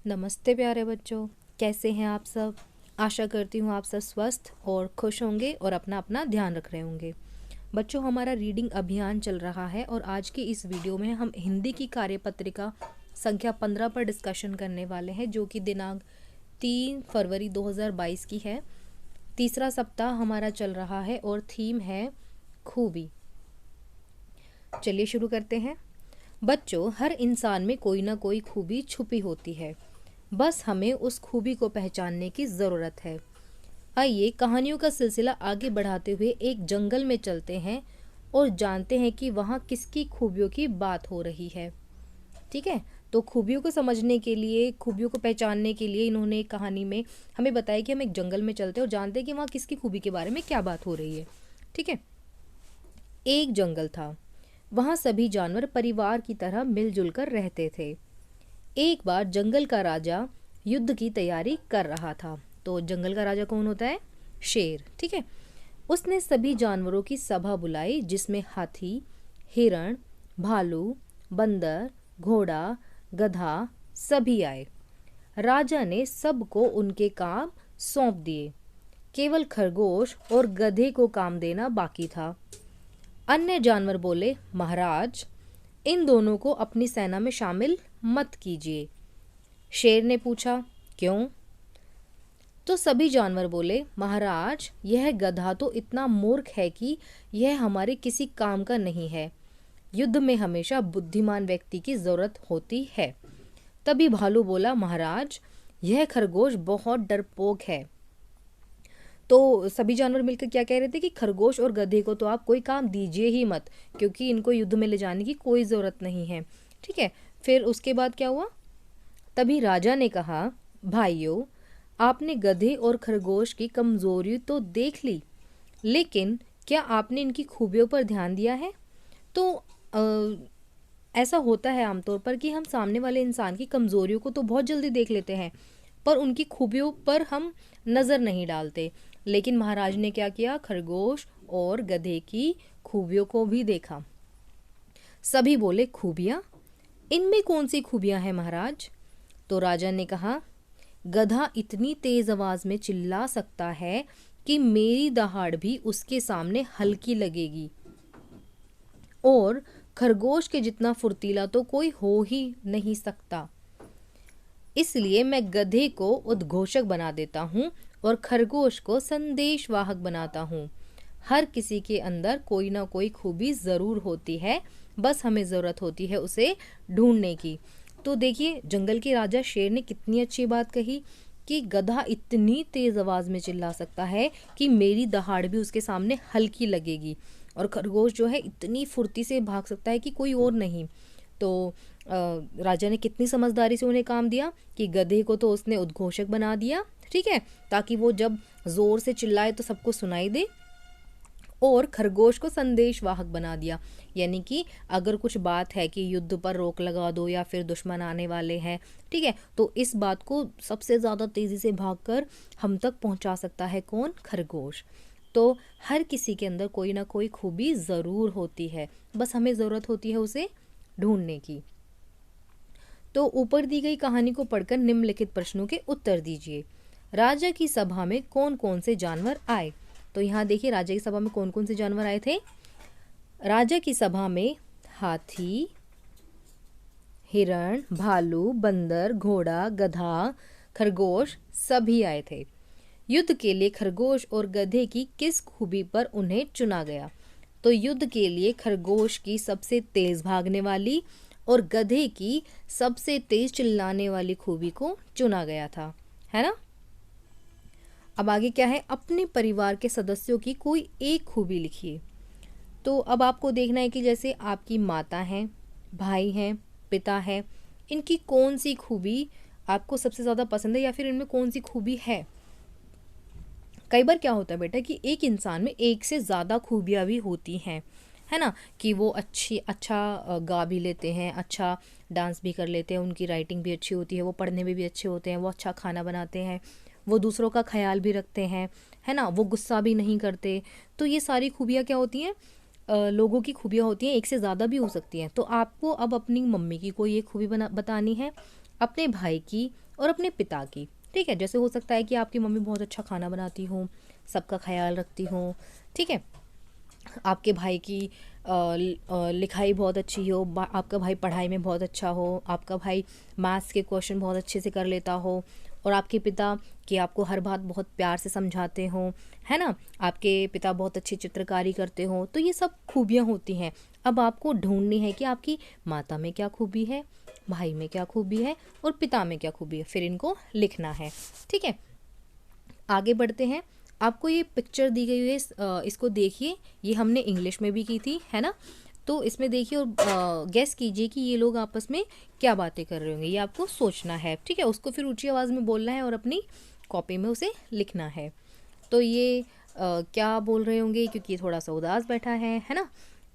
नमस्ते प्यारे बच्चों, कैसे हैं आप सब। आशा करती हूँ आप सब स्वस्थ और खुश होंगे और अपना अपना ध्यान रख रहे होंगे। बच्चों, हमारा रीडिंग अभियान चल रहा है और आज की इस वीडियो में हम हिंदी की कार्यपत्रिका संख्या 15 पर डिस्कशन करने वाले हैं, जो कि दिनांक 3 फरवरी 2022 की है। तीसरा सप्ताह हमारा चल रहा है और थीम है खूबी। चलिए शुरू करते हैं। बच्चों, हर इंसान में कोई ना कोई खूबी छुपी होती है, बस हमें उस खूबी को पहचानने की ज़रूरत है। आइए कहानियों का सिलसिला आगे बढ़ाते हुए एक जंगल में चलते हैं और जानते हैं कि वहाँ किसकी खूबियों की बात हो रही है। ठीक है, तो खूबियों को समझने के लिए, खूबियों को पहचानने के लिए इन्होंने एक कहानी में हमें बताया कि हम एक जंगल में चलते हैं और जानते हैं कि वहाँ किसकी खूबी के बारे में क्या बात हो रही है। ठीक है, एक जंगल था। वहाँ सभी जानवर परिवार की तरह मिलजुल कर रहते थे। एक बार जंगल का राजा युद्ध की तैयारी कर रहा था। तो जंगल का राजा कौन होता है? शेर। ठीक है, उसने सभी जानवरों की सभा बुलाई, जिसमें हाथी, हिरण, भालू, बंदर, घोड़ा, गधा सभी आए। राजा ने सबको उनके काम सौंप दिए। केवल खरगोश और गधे को काम देना बाकी था। अन्य जानवर बोले, महाराज, इन दोनों को अपनी सेना में शामिल मत कीजिए। शेर ने पूछा, क्यों? तो सभी जानवर बोले, महाराज, यह गधा तो इतना मूर्ख है कि यह हमारे किसी काम का नहीं है। युद्ध में हमेशा बुद्धिमान व्यक्ति की जरूरत होती है। तभी भालू बोला, महाराज, यह खरगोश बहुत डरपोक है। तो सभी जानवर मिलकर क्या कह रहे थे कि खरगोश और गधे को तो आप कोई काम दीजिए ही मत, क्योंकि इनको युद्ध में ले जाने की कोई ज़रूरत नहीं है। ठीक है, फिर उसके बाद क्या हुआ? तभी राजा ने कहा, भाइयों, आपने गधे और खरगोश की कमजोरी तो देख ली, लेकिन क्या आपने इनकी खूबियों पर ध्यान दिया है? तो ऐसा होता है आमतौर पर कि हम सामने वाले इंसान की कमजोरियों को तो बहुत जल्दी देख लेते हैं, पर उनकी खूबियों पर हम नज़र नहीं डालते। लेकिन महाराज ने क्या किया? खरगोश और गधे की खूबियों को भी देखा। सभी बोले, खूबियां? इनमें कौन सी खूबियां हैं महाराज? तो राजा ने कहा, गधा इतनी तेज आवाज में चिल्ला सकता है कि मेरी दहाड़ भी उसके सामने हल्की लगेगी, और खरगोश के जितना फुर्तीला तो कोई हो ही नहीं सकता। इसलिए मैं गधे को उद्घोषक बना देता हूँ और खरगोश को संदेशवाहक बनाता हूँ। हर किसी के अंदर कोई ना कोई खूबी ज़रूर होती है, बस हमें ज़रूरत होती है उसे ढूंढने की। तो देखिए, जंगल के राजा शेर ने कितनी अच्छी बात कही कि गधा इतनी तेज़ आवाज़ में चिल्ला सकता है कि मेरी दहाड़ भी उसके सामने हल्की लगेगी, और खरगोश जो है इतनी फुर्ती से भाग सकता है कि कोई और नहीं। तो राजा ने कितनी समझदारी से उन्हें काम दिया कि गधे को तो उसने उद्घोषक बना दिया, ठीक है, ताकि वो जब जोर से चिल्लाए तो सबको सुनाई दे, और खरगोश को संदेशवाहक बना दिया, यानी कि अगर कुछ बात है कि युद्ध पर रोक लगा दो या फिर दुश्मन आने वाले हैं, ठीक है, तो इस बात को सबसे ज़्यादा तेज़ी से भागकर हम तक पहुंचा सकता है कौन? खरगोश। तो हर किसी के अंदर कोई ना कोई खूबी ज़रूर होती है, बस हमें ज़रूरत होती है उसे ढूंढने की। तो ऊपर दी गई कहानी को पढ़कर निम्नलिखित प्रश्नों के उत्तर दीजिए। राजा की सभा में कौन कौन से जानवर आए? तो यहाँ देखिए, राजा की सभा में कौन कौन से जानवर आए थे? राजा की सभा में हाथी, हिरण, भालू, बंदर, घोड़ा, गधा, खरगोश सभी आए थे। युद्ध के लिए खरगोश और गधे की किस खूबी पर उन्हें चुना गया? तो युद्ध के लिए खरगोश की सबसे तेज भागने वाली और गधे की सबसे तेज चिल्लाने वाली खूबी को चुना गया था, है ना। अब आगे क्या है? अपने परिवार के सदस्यों की कोई एक खूबी लिखिए। तो अब आपको देखना है कि जैसे आपकी माता हैं, भाई हैं, पिता है, इनकी कौन सी खूबी आपको सबसे ज़्यादा पसंद है, या फिर इनमें कौन सी खूबी है। कई बार क्या होता है बेटा कि एक इंसान में एक से ज़्यादा खूबियाँ भी होती हैं, है ना, कि वो अच्छा गा भी लेते हैं, अच्छा डांस भी कर लेते हैं, उनकी राइटिंग भी अच्छी होती है, वो पढ़ने में भी अच्छे होते हैं, वो अच्छा खाना बनाते हैं, वो दूसरों का ख्याल भी रखते हैं, है ना, वो गुस्सा भी नहीं करते। तो ये सारी खूबियाँ क्या होती हैं? लोगों की खूबियाँ होती हैं, एक से ज़्यादा भी हो सकती हैं। तो आपको अब अपनी मम्मी की कोई एक खूबी बतानी है, अपने भाई की और अपने पिता की। ठीक है, जैसे हो सकता है कि आपकी मम्मी बहुत अच्छा खाना बनाती हो, सबका ख्याल रखती हो। ठीक है, आपके भाई की लिखाई बहुत अच्छी हो, आपका भाई पढ़ाई में बहुत अच्छा हो, आपका भाई मैथ्स के क्वेश्चन बहुत अच्छे से कर लेता हो, और आपके पिता कि आपको हर बात बहुत प्यार से समझाते हों, है ना, आपके पिता बहुत अच्छी चित्रकारी करते हों। तो ये सब खूबियाँ होती हैं। अब आपको ढूंढनी है कि आपकी माता में क्या खूबी है, भाई में क्या खूबी है और पिता में क्या खूबी है, फिर इनको लिखना है। ठीक है, आगे बढ़ते हैं। आपको ये पिक्चर दी गई है, इसको देखिए। ये हमने इंग्लिश में भी की थी, है ना। तो इसमें देखिए और गेस कीजिए कि ये लोग आपस में क्या बातें कर रहे होंगे। ये आपको सोचना है, ठीक है। उसको फिर ऊंची आवाज़ में बोलना है और अपनी कॉपी में उसे लिखना है। तो ये क्या बोल रहे होंगे, क्योंकि ये थोड़ा सा उदास बैठा है ना।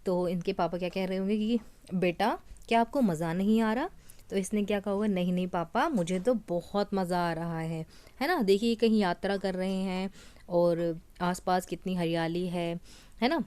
तो इनके पापा क्या कह रहे होंगे कि बेटा क्या आपको मज़ा नहीं आ रहा। तो इसने क्या कहा होगा, नहीं नहीं पापा मुझे तो बहुत मज़ा आ रहा है ना। देखिए कहीं यात्रा कर रहे हैं और आसपास कितनी हरियाली है ना।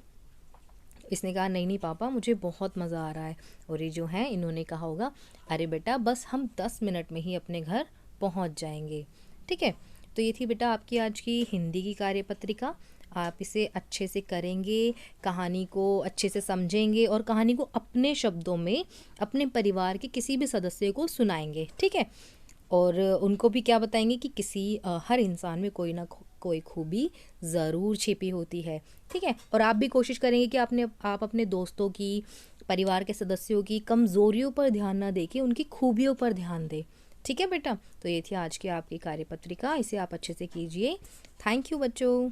इसने कहा नहीं नहीं पापा मुझे बहुत मज़ा आ रहा है। और ये जो है इन्होंने कहा होगा, अरे बेटा बस हम 10 मिनट में ही अपने घर पहुंच जाएंगे। ठीक है, तो ये थी बेटा आपकी आज की हिंदी की कार्यपत्रिका। आप इसे अच्छे से करेंगे, कहानी को अच्छे से समझेंगे और कहानी को अपने शब्दों में अपने परिवार के किसी भी सदस्य को सुनाएंगे। ठीक है, और उनको भी क्या बताएंगे कि हर इंसान में कोई ना कोई खूबी ज़रूर छिपी होती है। ठीक है, और आप भी कोशिश करेंगे कि आप अपने दोस्तों की, परिवार के सदस्यों की कमज़ोरियों पर ध्यान ना दे के उनकी खूबियों पर ध्यान दें। ठीक है बेटा, तो ये थी आज की आपकी कार्यपत्रिका, इसे आप अच्छे से कीजिए। थैंक यू बच्चों।